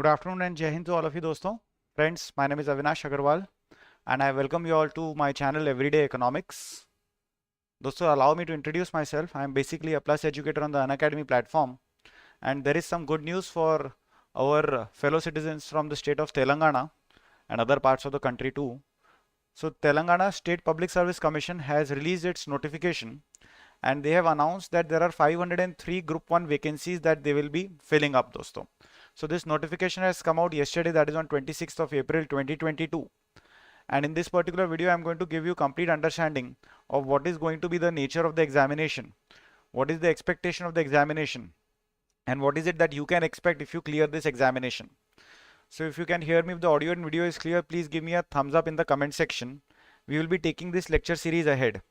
Good afternoon and Jai Hind to all of you दोस्तों. Friends, my name is Avinash Agarwal and I welcome you all to my channel Everyday Economics. दोस्तों, allow me to introduce myself. I am basically a plus educator on the Unacademy platform, and there is some good news for our fellow citizens from the state of Telangana and other parts of the country too. So Telangana State Public Service Commission has released its notification, and they have announced that there are 503 Group 1 vacancies that they will be filling up, दोस्तों. So this notification has come out yesterday, that is on 26th of April 2022. And in this particular video, I'm going to give you complete understanding of what is going to be the nature of the examination, what is the expectation of the examination, and what is it that you can expect if you clear this examination. So if you can hear me, if the audio and video is clear, please give me a thumbs up in the comment section. We will be taking this lecture series ahead.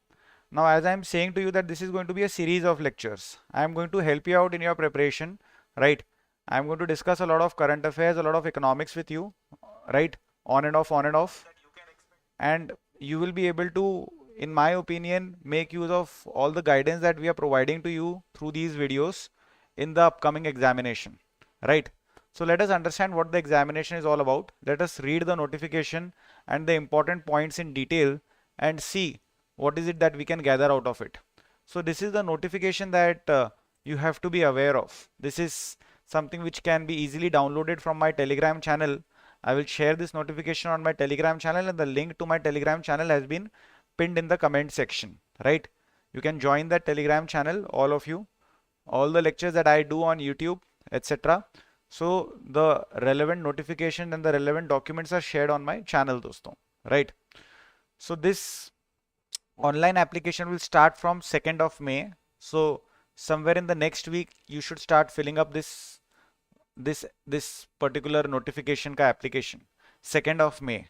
Now, as I'm saying to you that this is going to be a series of lectures, I am going to help you out in your preparation, right? I'm going to discuss a lot of current affairs, a lot of economics with you, right? On and off, on and off. And you will be able to, in my opinion, make use of all the guidance that we are providing to you through these videos in the upcoming examination, right? So let us understand what the examination is all about. Let us read the notification and the important points in detail and see what is it that we can gather out of it. So this is the notification that you have to be aware of. This is something which can be easily downloaded from my Telegram channel. I will share this notification on my Telegram channel, and the link to my Telegram channel has been pinned in the comment section, right? You can join that Telegram channel, all of you, all the lectures that I do on YouTube, etc. So the relevant notification and the relevant documents are shared on my channel, dosto, right? So this online application will start from 2nd of May. So somewhere in the next week, you should start filling up this particular notification ka application. 2nd of May.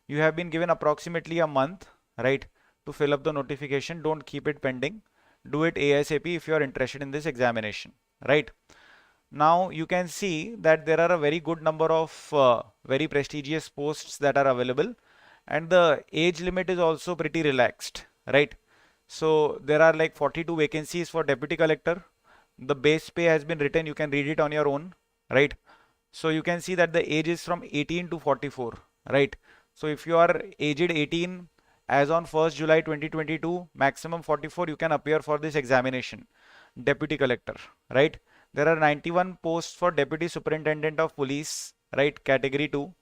You have been given approximately a month, right, to fill up the notification. Don't keep it pending. Do it ASAP if you are interested in this examination, right? Now you can see that there are a very good number of very prestigious posts that are available, and the age limit is also pretty relaxed, right? So there are like 42 vacancies for deputy collector. The base pay has been written. You can read it on your own, right? So you can see that the age is from 18 to 44, right? So if you are aged 18 as on 1st July 2022, maximum 44, you can appear for this examination, deputy collector, right? There are 91 posts for deputy superintendent of police, right? Category 2.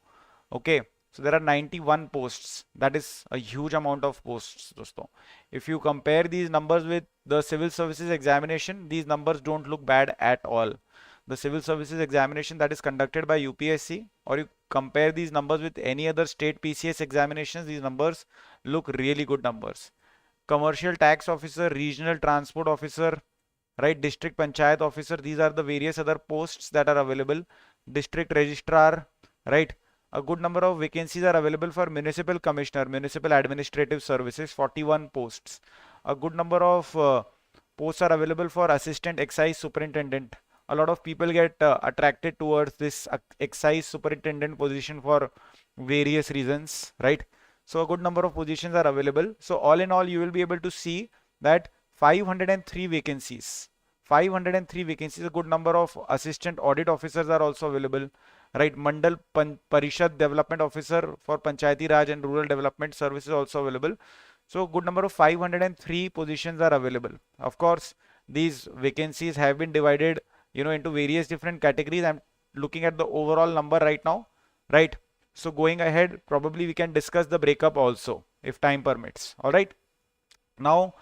Okay. So there are 91 posts. That is a huge amount of posts, dosto. If you compare these numbers with the civil services examination, these numbers don't look bad at all. The civil services examination that is conducted by UPSC, or you compare these numbers with any other state PCS examinations, these numbers look really good numbers. Commercial tax officer, regional transport officer, right? District panchayat officer, these are the various other posts that are available. District registrar, right? A good number of vacancies are available for municipal commissioner, municipal administrative services, 41 posts. A good number of posts are available for assistant excise superintendent. A lot of people get attracted towards this excise superintendent position for various reasons, right? So a good number of positions are available. So all in all, you will be able to see that 503 vacancies. 503 vacancies, a good number of assistant audit officers are also available, right? Mandal Parishad Development Officer for Panchayati Raj and Rural Development Services also available. So a good number of 503 positions are available. Of course, these vacancies have been divided, into various different categories. I'm looking at the overall number right now, right? So going ahead, probably we can discuss the breakup also if time permits. All right. Now,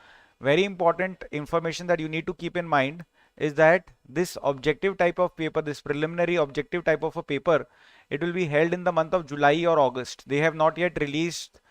very important information that you need to keep in mind is that this objective type of paper, this preliminary objective type of a paper, it will be held in the month of July or August. They have not yet released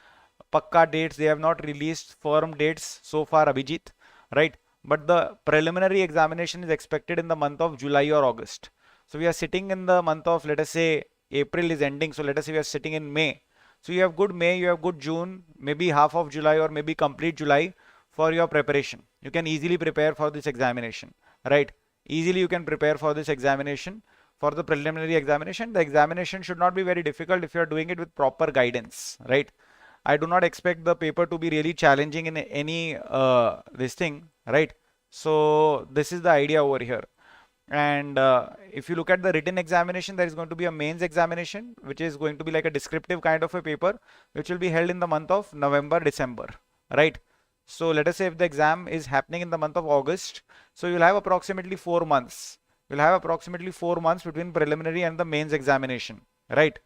pakka dates. They have not released firm dates so far, Abhijit, right? But the preliminary examination is expected in the month of July or August. So we are sitting in the month of, let us say, April is ending. So let us say we are sitting in May. So you have good May, you have good June, maybe half of July or maybe complete July for your preparation. You can easily prepare for this examination, right? Easily you can prepare for this examination, for the preliminary examination. The examination should not be very difficult if you are doing it with proper guidance, right? I do not expect the paper to be really challenging in any this thing, right? So this is the idea over here. And if you look at the written examination, there is going to be a mains examination, which is going to be like a descriptive kind of a paper, which will be held in the month of November, December, right? So let us say if the exam is happening in the month of August, so you'll have approximately 4 months. You'll have approximately 4 months between preliminary and the mains examination, right?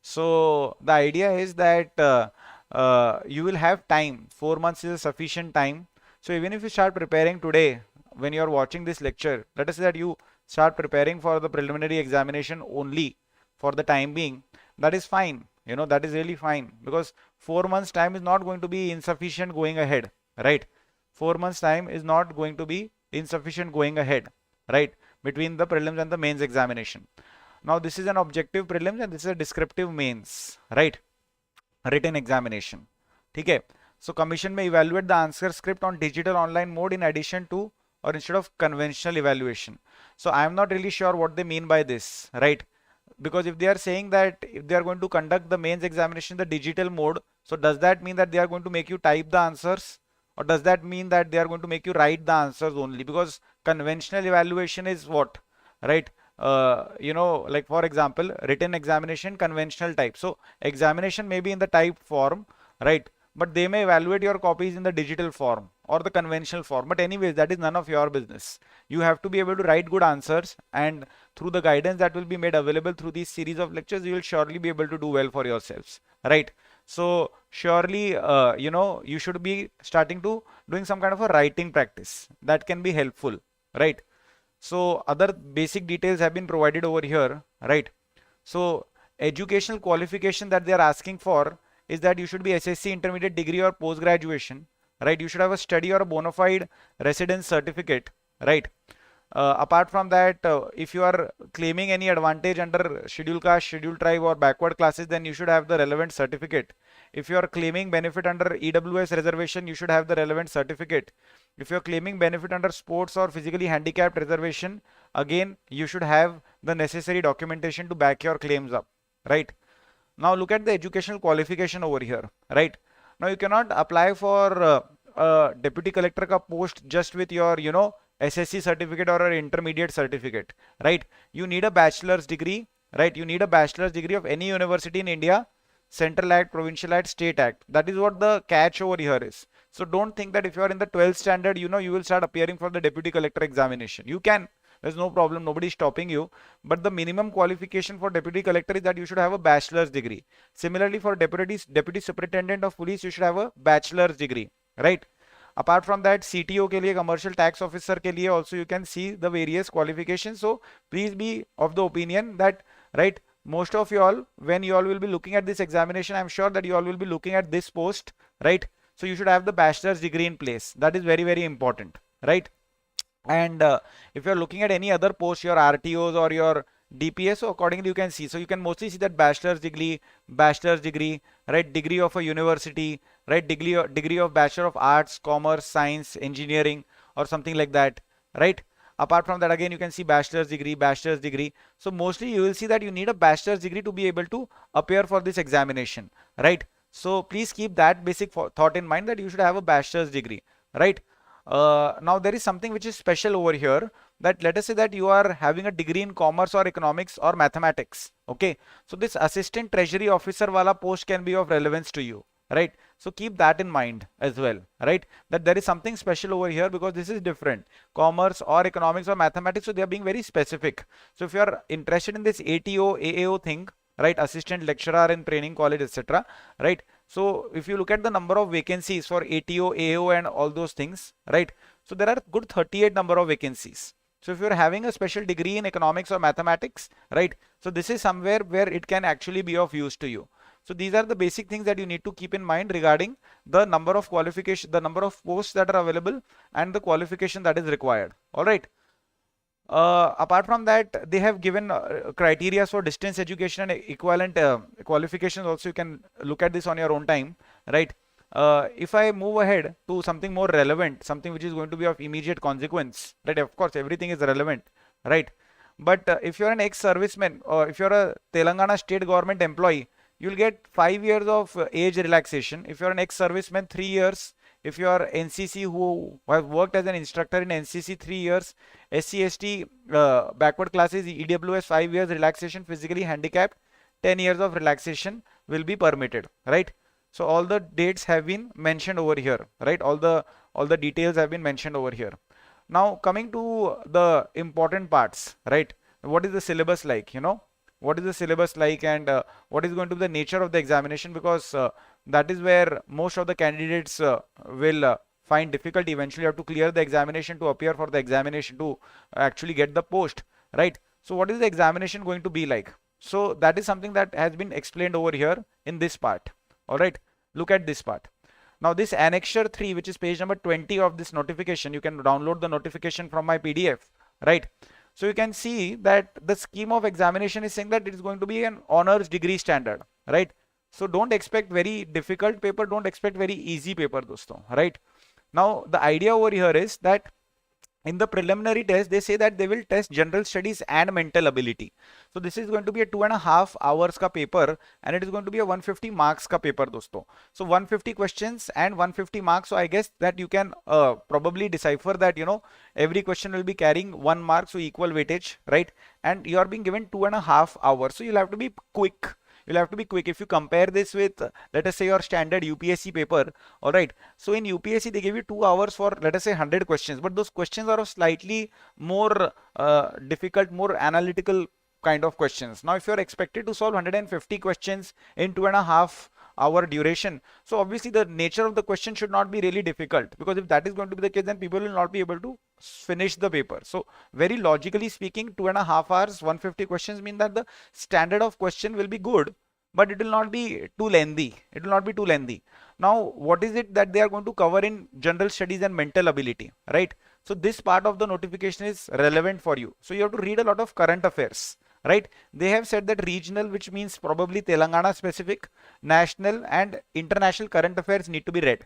So the idea is that you will have time. 4 months is a sufficient time. So even if you start preparing today, when you're watching this lecture, let us say that you start preparing for the preliminary examination only for the time being, that is fine. You know, that is really fine, because 4 months time is not going to be insufficient going ahead, right? 4 months time is not going to be insufficient going ahead, right? Between the prelims and the mains examination. Now this is an objective prelims and this is a descriptive mains, right? Written examination. Okay. So commission may evaluate the answer script on digital online mode in addition to or instead of conventional evaluation. So I am not really sure what they mean by this, right? Because if they are saying that if they are going to conduct the mains examination in the digital mode, so does that mean that they are going to make you type the answers, or does that mean that they are going to make you write the answers only? Because conventional evaluation is what, right? You know, like for example, written examination, conventional type. So examination may be in the typed form, right? But they may evaluate your copies in the digital form or the conventional form. But anyways, that is none of your business. You have to be able to write good answers, and through the guidance that will be made available through these series of lectures, you will surely be able to do well for yourselves, right? So surely, you know, you should be starting to doing some kind of a writing practice that can be helpful, right? So other basic details have been provided over here, right? So educational qualification that they are asking for is that you should be SSC intermediate degree or post graduation, right? You should have a study or a bona fide residence certificate, right? Apart from that, if you are claiming any advantage under scheduled caste, scheduled tribe or backward classes, then you should have the relevant certificate. If you are claiming benefit under EWS reservation, you should have the relevant certificate. If you are claiming benefit under sports or physically handicapped reservation, again, you should have the necessary documentation to back your claims up, right? Now look at the educational qualification over here, right? Now you cannot apply for deputy collector ka post just with your, you know, SSC certificate or an intermediate certificate, right? You need a bachelor's degree, right? You need a bachelor's degree of any university in India, Central Act, Provincial Act, State Act. That is what the catch over here is. So don't think that if you are in the 12th standard, you know, you will start appearing for the deputy collector examination. You can. There's no problem. Nobody is stopping you. But the minimum qualification for deputy collector is that you should have a bachelor's degree. Similarly, for deputy superintendent of police, you should have a bachelor's degree, right? Apart from that, CTO के लिए, commercial tax officer के लिए also you can see the various qualifications. So please be of the opinion that, right, most of you all, when you all will be looking at this examination, I'm sure that you all will be looking at this post, right? So you should have the bachelor's degree in place. That is very, very important, right? And if you're looking at any other post, your RTOs or your DPS, so accordingly you can see. So you can mostly see that bachelor's degree, right? Degree of a university, right? Degree of Bachelor of Arts, Commerce, Science, Engineering, or something like that, right? Apart from that, again, you can see bachelor's degree. So mostly you will see that you need a bachelor's degree to be able to appear for this examination, right? So please keep that basic thought in mind that you should have a bachelor's degree, right? Now there is something which is special over here, that let us say that you are having a degree in commerce or economics or mathematics, okay? So this assistant treasury officer wala post can be of relevance to you, right? So keep that in mind as well, right? That there is something special over here because this is different. Commerce or economics or mathematics, so they are being very specific. So if you are interested in this ATO, AAO thing, right? Assistant lecturer in training college, etc., right? So if you look at the number of vacancies for ATO, AAO and all those things, right? So there are good 38 number of vacancies. So if you're having a special degree in economics or mathematics, right? So this is somewhere where it can actually be of use to you. So these are the basic things that you need to keep in mind regarding the number of qualification, the number of posts that are available and the qualification that is required. All right. Apart from that, they have given criteria for distance education and equivalent qualifications. Also, you can look at this on your own time, right? If I move ahead to something more relevant, something which is going to be of immediate consequence, right? Of course, everything is relevant, right? But if you're an ex-serviceman or if you're a Telangana state government employee, you'll get 5 years of age relaxation. If you're an ex-serviceman, 3 years if you are NCC who have worked as an instructor in NCC 3 years, SC ST backward classes, EWS 5 years, relaxation physically handicapped 10 years of relaxation will be permitted, right? So all the dates have been mentioned over here, right? All the details have been mentioned over here. Now coming to the important parts, right? What is the syllabus like? What is the syllabus like, and what is going to be the nature of the examination? Because that is where most of the candidates will find difficult. Eventually, you have to clear the examination to appear for the examination to actually get the post, right? So what is the examination going to be like? So that is something that has been explained over here in this part. All right, look at this part. Now this annexure 3, which is page number 20 of this notification, you can download the notification from my PDF, right? So you can see that the scheme of examination is saying that it is going to be an honors degree standard, right? So don't expect very difficult paper, don't expect very easy paper, dosto, right? Now the idea over here is that in the preliminary test, they say that they will test general studies and mental ability. So this is going to be a 2.5 hours ka paper, and it is going to be a 150 marks ka paper, dosto. So 150 questions and 150 marks. So I guess that you can probably decipher that, every question will be carrying 1 mark, so equal weightage, right? And you are being given 2.5 hours. So you'll have to be quick. You'll have to be quick. If you compare this with, let us say, your standard UPSC paper, all right. So in UPSC, they give you 2 hours for, let us say, 100 questions, but those questions are of slightly more difficult, more analytical kind of questions. Now, if you're expected to solve 150 questions in 2.5 hour duration, so obviously the nature of the question should not be really difficult, because if that is going to be the case, then people will not be able to finish the paper. So very logically speaking, 2.5 hours, 150 questions mean that the standard of question will be good, but it will not be too lengthy. It will not be too lengthy. Now, what is it that they are going to cover in general studies and mental ability, right? So this part of the notification is relevant for you. So you have to read a lot of current affairs, right? They have said that regional, which means probably Telangana specific, national and international current affairs need to be read.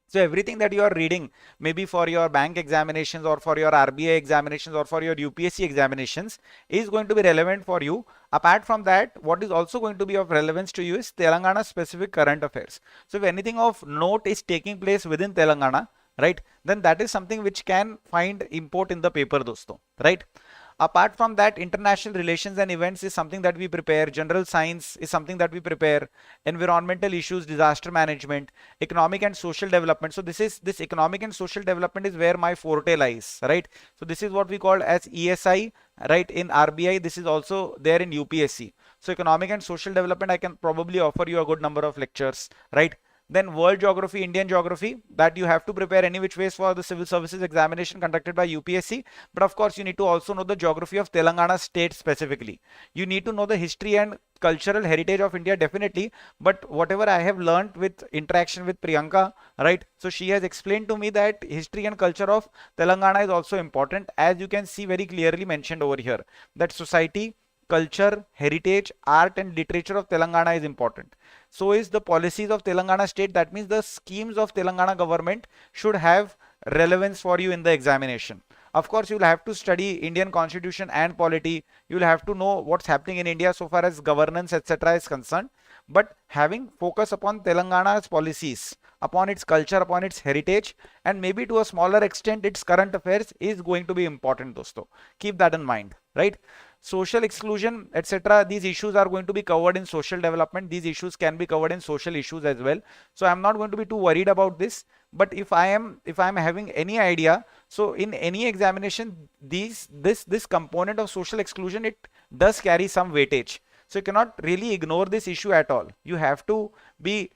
So everything that you are reading, maybe for your bank examinations or for your RBI examinations or for your UPSC examinations, is going to be relevant for you. Apart from that, what is also going to be of relevance to you is Telangana specific current affairs. So if anything of note is taking place within Telangana, right, then that is something which can find import in the paper, dosto, right? Apart from that, international relations and events is something that we prepare. General science is something that we prepare. Environmental issues, disaster management, economic and social development. So this economic and social development is where my forte lies, right? So this is what we call as ESI, right? In RBI, this is also there in UPSC. So economic and social development, I can probably offer you a good number of lectures, right? Then world geography, Indian geography, that you have to prepare any which ways for the civil services examination conducted by UPSC. But of course, you need to also know the geography of Telangana state specifically. You need to know the history and cultural heritage of India, definitely. But whatever I have learned with interaction with Priyanka, right? So she has explained to me that history and culture of Telangana is also important, as you can see very clearly mentioned over here, that society, culture, heritage, art and literature of Telangana is important. So is the policies of Telangana state. That means the schemes of Telangana government should have relevance for you in the examination. Of course, you'll have to study Indian constitution and polity. You'll have to know what's happening in India so far as governance, etc. is concerned. But having focus upon Telangana's policies, upon its culture, upon its heritage, and maybe to a smaller extent its current affairs is going to be important, dosto. Keep that in mind, right? Social exclusion, etc. These issues are going to be covered in social development. These issues can be covered in social issues as well. So I'm not going to be too worried about this. But if I am having any idea, so in any examination, this component of social exclusion, it does carry some weightage. So you cannot really ignore this issue at all. You have to be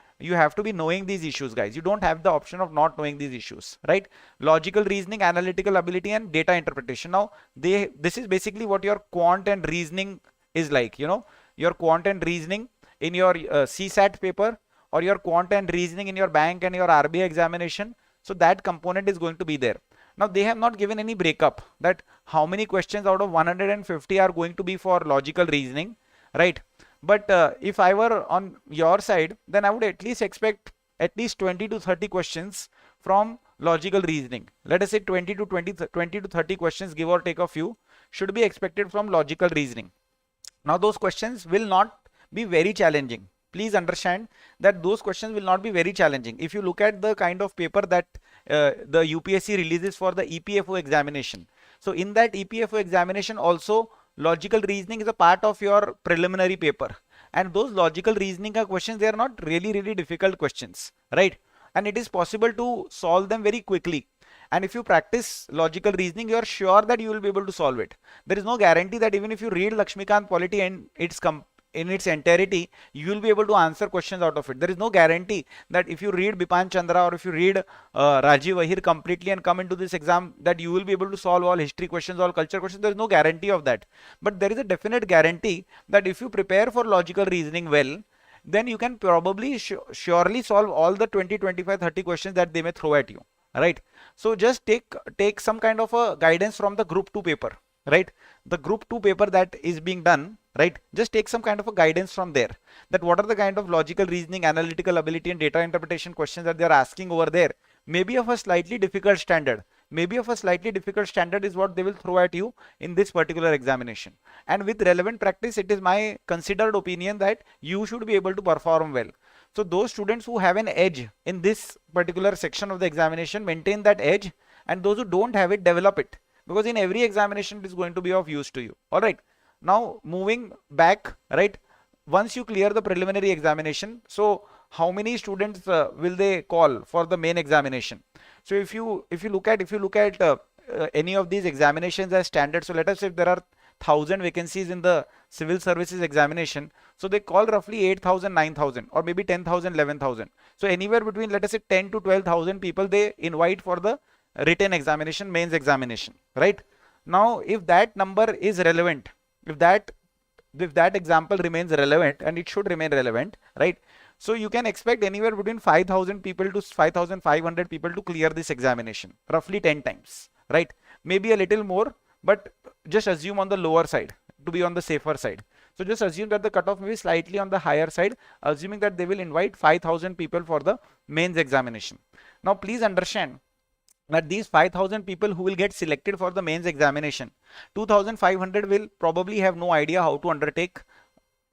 knowing these issues, guys. You don't have the option of not knowing these issues, right? Logical reasoning, analytical ability, and data interpretation. Now, this is basically what your quant and reasoning is like. Your quant and reasoning in your CSAT paper, or your quant and reasoning in your bank and your RBI examination. So that component is going to be there. Now, they have not given any breakup that how many questions out of 150 are going to be for logical reasoning, right? But if I were on your side, then I would at least expect at least 20 to 30 questions from logical reasoning. Let us say 20 to 30 questions, give or take a few, should be expected from logical reasoning. Now, those questions will not be very challenging, please understand that those questions will not be very challenging. If you look at the kind of paper that the UPSC releases for the EPFO examination, so in that EPFO examination also logical reasoning is a part of your preliminary paper, and those logical reasoning questions, they are not really difficult questions, right? And it is possible to solve them very quickly. And if you practice logical reasoning, you are sure that you will be able to solve it. There is no guarantee that even if you read Lakshmikant polity and in its entirety, you will be able to answer questions out of it. There is no guarantee that if you read Bipan Chandra or if you read Rajiv Ahir completely and come into this exam, that you will be able to solve all history questions, all culture questions. There is no guarantee of that. But there is a definite guarantee that if you prepare for logical reasoning well, then you can probably surely solve all the 20, 25, 30 questions that they may throw at you, right? So just take some kind of a guidance from the group 2 paper, right? The group 2 paper that is being done, right? Just take some kind of a guidance from there, that what are the kind of logical reasoning, analytical ability and data interpretation questions that they are asking over there. Maybe of a slightly difficult standard, is what they will throw at you in this particular examination. And with relevant practice, it is my considered opinion that you should be able to perform well. So those students who have an edge in this particular section of the examination, maintain that edge, and those who don't have it, develop it, because in every examination it is going to be of use to you. All right, now moving back, right? Once you clear the preliminary examination, so how many students will they call for the main examination? So if you look at any of these examinations as standard, so let us say if there are 1,000 vacancies in the civil services examination, so they call roughly 8,000, 9,000, or maybe 10,000, 11,000. So anywhere between, let us say, 10 to 12,000 people they invite for the written examination, mains examination, right? Now if that number is relevant, if that example remains relevant, and it should remain relevant, right? So you can expect anywhere between 5,000 people to 5,500 people to clear this examination, roughly 10 times, right? Maybe a little more, but just assume on the lower side to be on the safer side. So just assume that the cutoff may be slightly on the higher side, assuming that they will invite 5,000 people for the mains examination. Now please understand that these 5,000 people who will get selected for the mains examination, 2,500 will probably have no idea how to undertake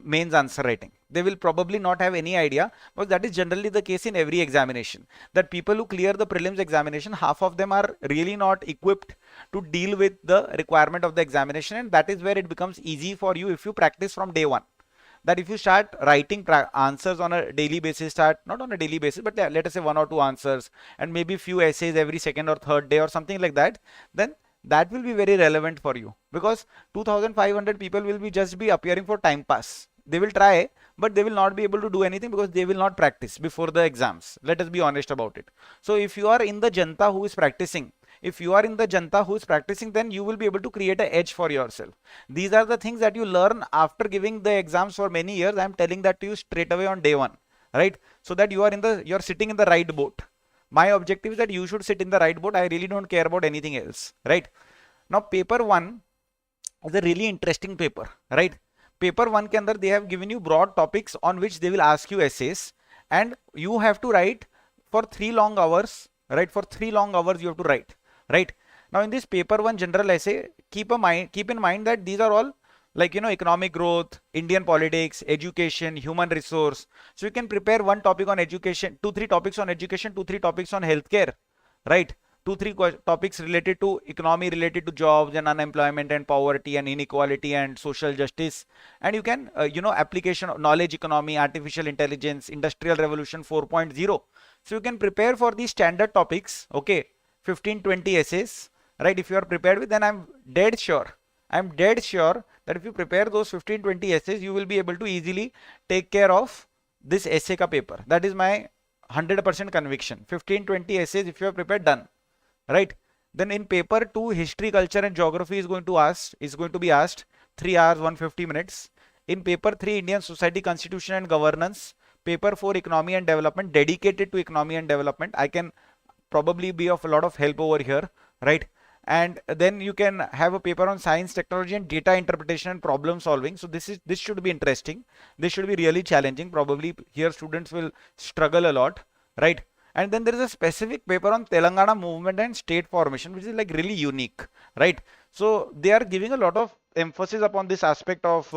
mains answer writing. They will probably not have any idea, because that is generally the case in every examination, that people who clear the prelims examination, half of them are really not equipped to deal with the requirement of the examination, and that is where it becomes easy for you if you practice from day one. That if you start writing answers on a daily basis, not on a daily basis, but let us say 1 or 2 answers and maybe few essays every second or third day or something like that, then that will be very relevant for you, because 2,500 people will just be appearing for time pass. They will try, but they will not be able to do anything because they will not practice before the exams. Let us be honest about it. So if you are in the Janta who is practicing, then you will be able to create an edge for yourself. These are the things that you learn after giving the exams for many years. I am telling that to you straight away on day one, right? So that you are sitting in the right boat. My objective is that you should sit in the right boat. I really don't care about anything else, right? Now paper 1 is a really interesting paper, right? Paper 1 ke andar they have given you broad topics on which they will ask you essays, and you have to write for 3 long hours, right? For 3 long hours you have to write, right? Now in this paper 1 general essay, keep in mind that these are all like, economic growth, Indian politics, education, human resource. So you can prepare one topic on education, 2-3 topics on education, 2-3 topics on healthcare, right? 2-3 topics related to economy, related to jobs and unemployment and poverty and inequality and social justice. And you can, application of knowledge economy, artificial intelligence, industrial revolution 4.0. So you can prepare for these standard topics, okay, 15-20 essays, right? If you are prepared with, then I'm dead sure that if you prepare those 15-20 essays, you will be able to easily take care of this essay ka paper. That is my 100% conviction. 15-20 essays, if you have prepared, done, right? Then in paper 2, history, culture and geography is going to be asked 3 hours 150 minutes. In paper 3, Indian society, constitution and governance. Paper 4, economy and development, dedicated to economy and development. I can probably be of a lot of help over here, right? And then you can have a paper on science, technology and data interpretation and problem solving. So this should be interesting. This should be really challenging. Probably here students will struggle a lot, right? And then there is a specific paper on Telangana movement and state formation, which is like really unique, right? So they are giving a lot of emphasis upon this aspect of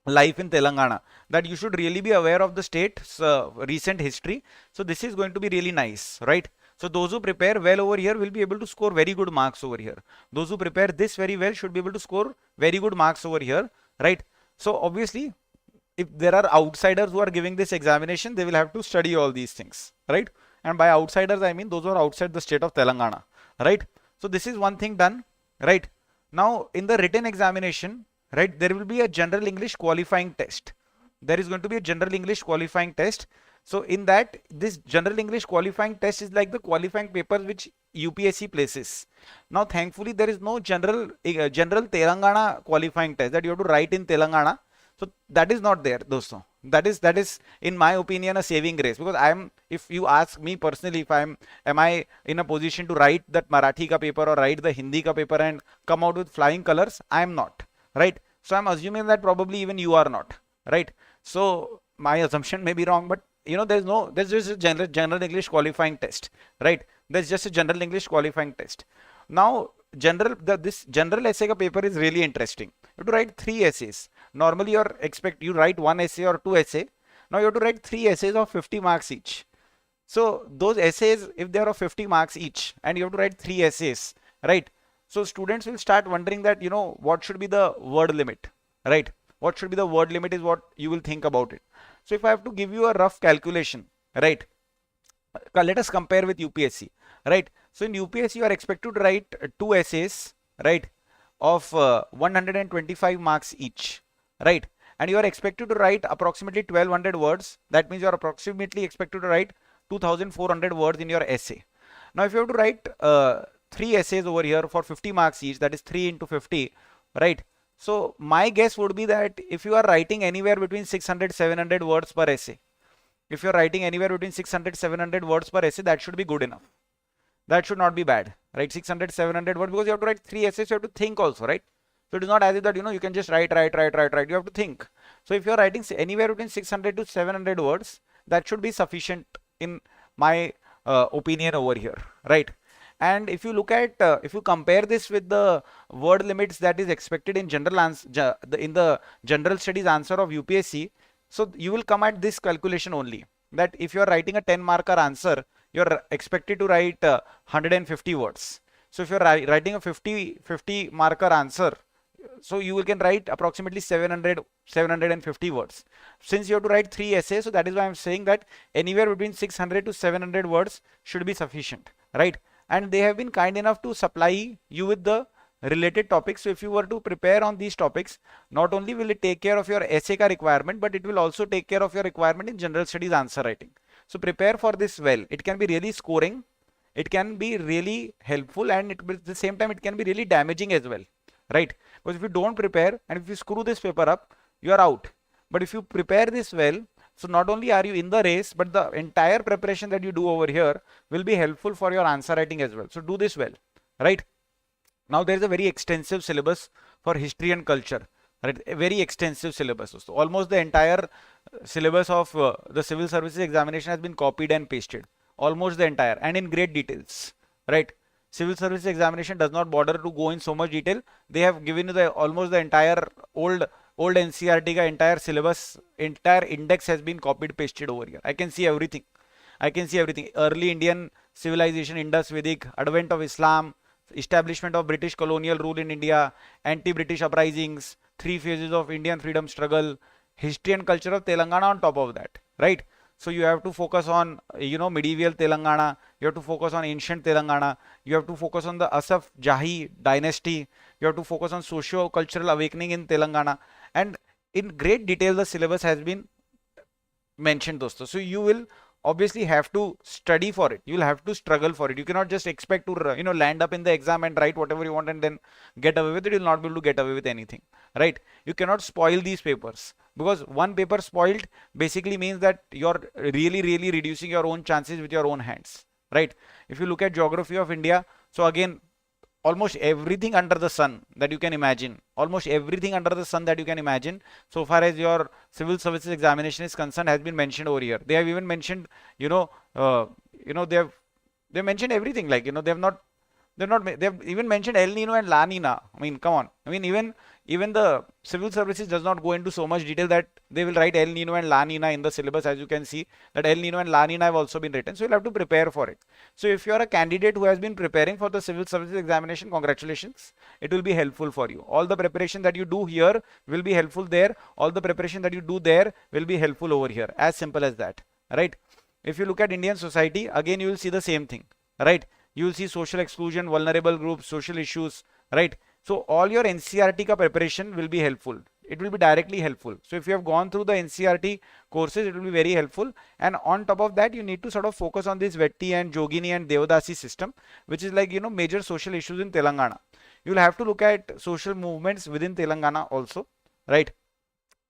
life in Telangana, that you should really be aware of the state's recent history. So this is going to be really nice, right? So those who prepare well over here will be able to score very good marks over here. Those who prepare this very well should be able to score very good marks over here, right? So obviously, if there are outsiders who are giving this examination, they will have to study all these things, right? And by outsiders, I mean those who are outside the state of Telangana, right? So this is one thing done, right? Now in the written examination, right, there will be a general English qualifying test. There is going to be a general English qualifying test. So in that, this general English qualifying test is like the qualifying papers which UPSC places. Now thankfully there is no general Telangana qualifying test that you have to write in Telangana. So that is not there, dosto. That is in my opinion a saving grace, because if you ask me personally, if am I in a position to write that Marathi ka paper or write the Hindi ka paper and come out with flying colors, I am not, right? So I'm assuming that probably even you are not, right? So my assumption may be wrong, but you know, there's just a general English qualifying test, right? There's just a general English qualifying test. Now this general essay ka paper is really interesting. You have to write 3 essays. Normally you write 1 essay or 2 essay. Now you have to write 3 essays of 50 marks each. So those essays, if they are of 50 marks each and you have to write 3 essays, right? So students will start wondering that, you know, what should be the word limit, right? What should be the word limit is what you will think about it. So if I have to give you a rough calculation, right? Let us compare with UPSC, right? So in UPSC you are expected to write 2 essays, right, of 125 marks each, right? And you are expected to write approximately 1200 words. That means you are approximately expected to write 2400 words in your essay. Now if you have to write 3 essays over here for 50 marks each, that is 3 into 50, right? So my guess would be that if you are writing anywhere between 600-700 words per essay, if you're writing anywhere between 600-700 words per essay, that should be good enough. That should not be bad, right? 600-700 words, because you have to write 3 essays, you have to think also, right? So it is not as if that, you know, you can just write. You have to think. So if you're writing anywhere between 600 to 700 words, that should be sufficient in my opinion over here, right? And if you look at, if you compare this with the word limits that is expected in in the general studies answer of UPSC, so you will come at this calculation only, that if you are writing a 10 marker answer, you are expected to write 150 words. So if you are writing a 50 marker answer, so you can write approximately 750 words. Since you have to write 3 essays, so that is why I'm saying that anywhere between 600 to 700 words should be sufficient, right? And they have been kind enough to supply you with the related topics. So if you were to prepare on these topics, not only will it take care of your essay ka requirement, but it will also take care of your requirement in general studies answer writing. So prepare for this well. It can be really scoring, it can be really helpful, and at the same time it can be really damaging as well, right? Because if you don't prepare and if you screw this paper up, you are out. But if you prepare this well, so not only are you in the race, but the entire preparation that you do over here will be helpful for your answer writing as well. So do this well, right? Now there is a very extensive syllabus for history and culture, right? A very extensive syllabus. So almost the entire syllabus of the civil services examination has been copied and pasted. Almost the entire, and in great details, right? Civil services examination does not bother to go in so much detail. They have given you almost the entire old NCERT ka entire syllabus, entire index has been copied pasted over here. I can see everything. Early Indian civilization, Indus Vedic, advent of Islam, establishment of British colonial rule in India, anti-British uprisings, 3 phases of Indian freedom struggle, history and culture of Telangana on top of that, right? So you have to focus on, you know, medieval Telangana, you have to focus on ancient Telangana, you have to focus on the Asaf Jahi dynasty, you have to focus on socio-cultural awakening in Telangana, and in great detail the syllabus has been mentioned, dosto. So you will obviously have to study for it. You will have to struggle for it. You cannot just expect to, you know, land up in the exam and write whatever you want and then get away with it. You will not be able to get away with anything, right? You cannot spoil these papers, because one paper spoiled basically means that you're really reducing your own chances with your own hands, right? If you look at geography of India, so again, almost everything under the sun that you can imagine, so far as your civil services examination is concerned, has been mentioned over here. They have even mentioned, they've mentioned everything, like, they've even mentioned El Nino and La Nina. I mean, come on. I mean, even Even the civil services does not go into so much detail that they will write El Nino and La Nina in the syllabus. As you can see that El Nino and La Nina have also been written. So you'll have to prepare for it. So if you are a candidate who has been preparing for the civil services examination, congratulations. It will be helpful for you. All the preparation that you do here will be helpful there. All the preparation that you do there will be helpful over here. As simple as that, right? If you look at Indian society, again, you will see the same thing, right? You will see social exclusion, vulnerable groups, social issues, right? So all your NCERT ka preparation will be helpful. It will be directly helpful. So if you have gone through the NCERT courses, it will be very helpful. And on top of that, you need to sort of focus on this Vetti and Jogini and Devadasi system, which is like, major social issues in Telangana. You will have to look at social movements within Telangana also, right?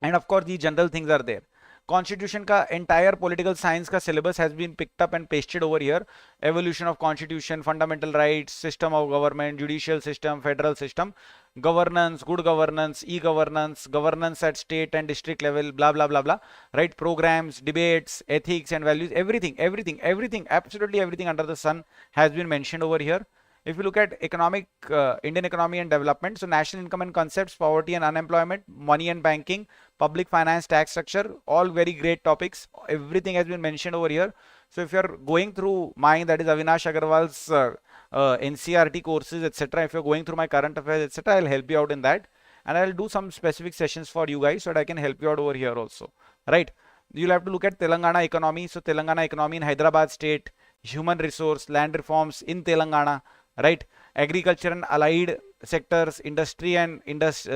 And of course, the general things are there. Constitution ka entire political science ka syllabus has been picked up and pasted over here. Evolution of constitution, fundamental rights, system of government, judicial system, federal system, governance, good governance, e-governance, governance at state and district level, blah, blah, blah, blah, right? Programs, debates, ethics and values, everything, absolutely everything under the sun has been mentioned over here. If you look at Indian economy and development, so national income and concepts, poverty and unemployment, money and banking, public finance, tax structure, all very great topics. Everything has been mentioned over here. So if you're going through mine, that is Avinash Agarwal's NCERT courses, etc. If you're going through my current affairs, etc., I'll help you out in that. And I'll do some specific sessions for you guys so that I can help you out over here also, right? You'll have to look at Telangana economy. So Telangana economy in Hyderabad state, human resource, land reforms in Telangana, right? Agriculture and allied sectors, industry and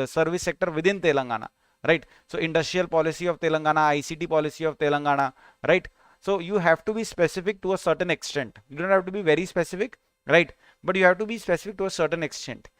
service sector within Telangana, right? So industrial policy of Telangana, ICT policy of Telangana, right? So you have to be specific to a certain extent. You don't have to be very specific, right? But you have to be specific to a certain extent.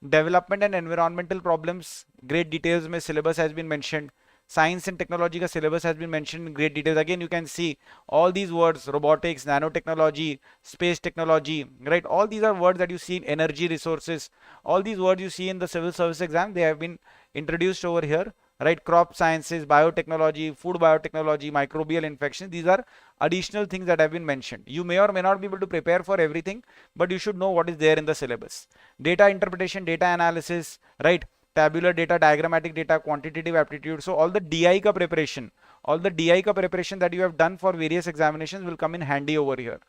Development and environmental problems, great details mein syllabus has been mentioned. Science and technology ka syllabus has been mentioned in great details. Again, you can see all these words: robotics, nanotechnology, space technology, right? All these are words that you see in energy resources. All these words you see in the civil service exam, they have been introduced over here, right? Crop sciences, biotechnology, food biotechnology, microbial infection. These are additional things that have been mentioned. You may or may not be able to prepare for everything, but you should know what is there in the syllabus. Data interpretation, data analysis, right? Tabular data, diagrammatic data, quantitative aptitude. So all the DI ka preparation, that you have done for various examinations will come in handy over here.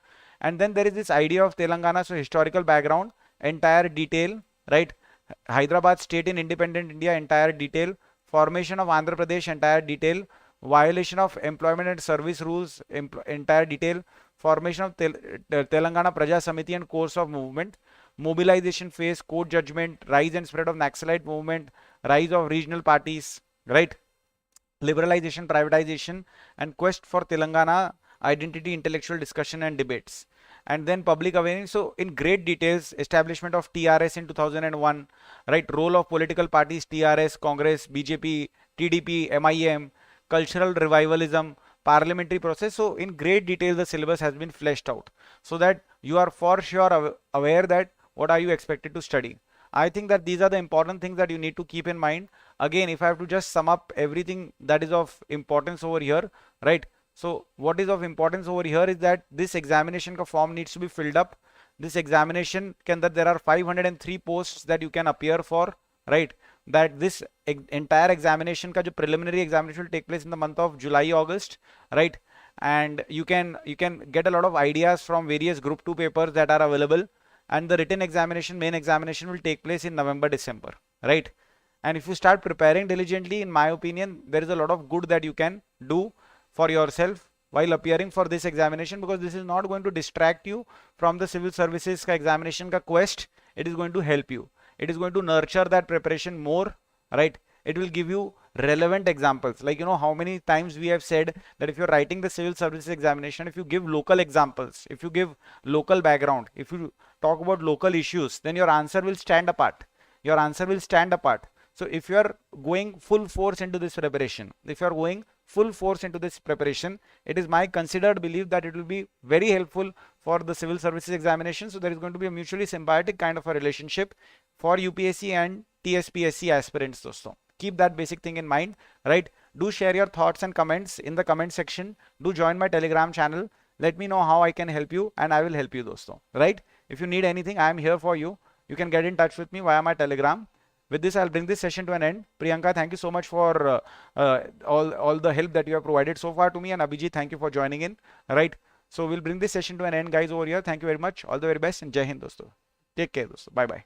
And then there is this idea of Telangana. So historical background, entire detail, right? Hyderabad state in independent India, entire detail. Formation of Andhra Pradesh, entire detail. Violation of employment and service rules, entire detail. Formation of Telangana Praja Samiti and course of movement. Mobilization phase, court judgment, rise and spread of Naxalite movement, rise of regional parties, right? Liberalization, privatization, and quest for Telangana identity, intellectual discussion and debates. And then public awareness. So in great details, establishment of TRS in 2001, right? Role of political parties, TRS, Congress, BJP, TDP, MIM, cultural revivalism, parliamentary process. So in great detail, the syllabus has been fleshed out so that you are for sure aware that what are you expected to study. I think that these are the important things that you need to keep in mind. Again, if I have to just sum up everything that is of importance over here, right? So what is of importance over here is that this examination ka form needs to be filled up. This examination that there are 503 posts that you can appear for, right? That this entire examination ka jo preliminary examination will take place in the month of July, August, right? And you can get a lot of ideas from various group 2 papers that are available. And the written examination, main examination will take place in November, December, right? And if you start preparing diligently, in my opinion, there is a lot of good that you can do for yourself while appearing for this examination, because this is not going to distract you from the civil services ka examination ka quest. It is going to help you. It is going to nurture that preparation more, right? It will give you relevant examples. Like, how many times we have said that if you're writing the civil services examination, if you give local examples, if you give local background, if you talk about local issues, then your answer will stand apart. Your answer will stand apart. So if you are going full force into this preparation, it is my considered belief that it will be very helpful for the civil services examination. So there is going to be a mutually symbiotic kind of a relationship for UPSC and TSPSC aspirants, dosto. Keep that basic thing in mind, right? Do share your thoughts and comments in the comment section. Do join my Telegram channel. Let me know how I can help you, and I will help you, dosto, right? If you need anything, I am here for you. You can get in touch with me via my Telegram. With this, I'll bring this session to an end. Priyanka, thank you so much for all the help that you have provided so far to me, and Abhijit, thank you for joining in. Right. So we'll bring this session to an end, guys, over here. Thank you very much. All the very best, and Jai Hind, dosto. Take care, dosto. Bye bye.